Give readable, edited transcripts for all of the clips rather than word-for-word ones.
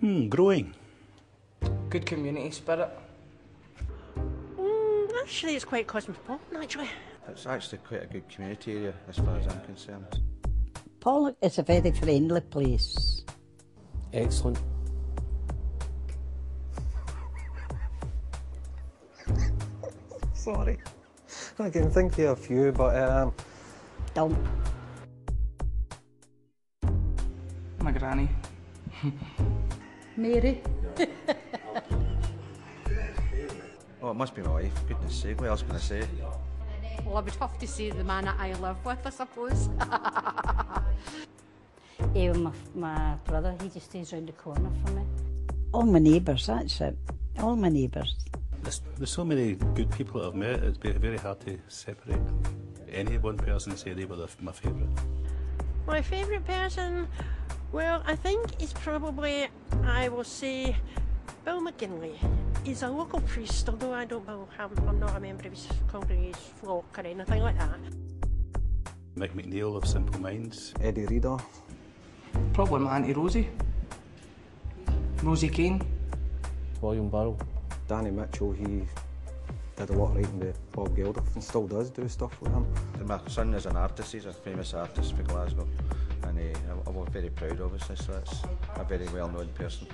Growing. Good community spirit. Actually, it's quite cosmopolitan, actually. It's actually quite a good community area, as far as I'm concerned. Pollok is a very friendly place. Excellent. Sorry. I can think of a few, but Dump. My granny. Mary. Oh, it must be my wife. Goodness sake, what else can I say? Well, I would have to say the man that I live with, I suppose. My brother, he just stays round the corner from me. All my neighbours, that's it. All my neighbours. There's so many good people that I've met, it'd be very hard to separate any one person and say they were my favourite. My favourite person, well, I think it's probably, I will say, Bill McGinley. He's a local priest, although I'm not a member of his congregation's flock or anything like that. Mick McNeil of Simple Minds. Eddie Reader. Probably my Auntie Rosie. Rosie Kane. William Burrell. Danny Mitchell, he did a lot of writing with Bob Geldof and still does do stuff with him. And my son is an artist, he's a famous artist for Glasgow, and I'm very proud obviously, so that's a very well known person.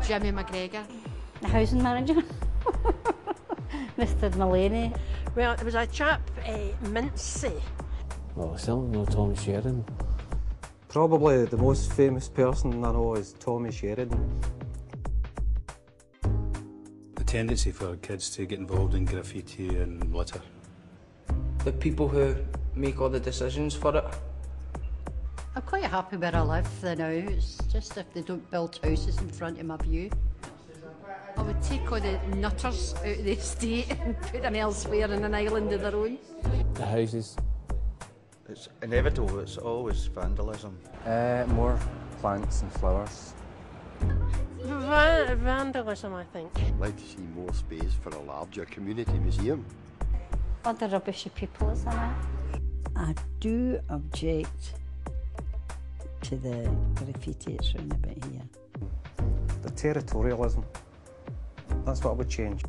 Jimmy McGregor. The housing manager. Mr. Mullaney. Well, there was a chap, Mincy. Well, I certainly know Tommy Sheridan. Probably the most famous person I know is Tommy Sheridan. The tendency for kids to get involved in graffiti and litter. The people who make all the decisions for it. I'm quite happy where I live now. It's just if they don't build houses in front of my view. I would take all the nutters out of the estate and put them elsewhere in an island of their own. The houses. It's inevitable, it's always vandalism. More plants and flowers. Vandalism, I think. I'd like to see more space for a larger community museum. Other rubbishy people, isn't it? I do object to the graffiti that's round about here. The territorialism. That's what I would change.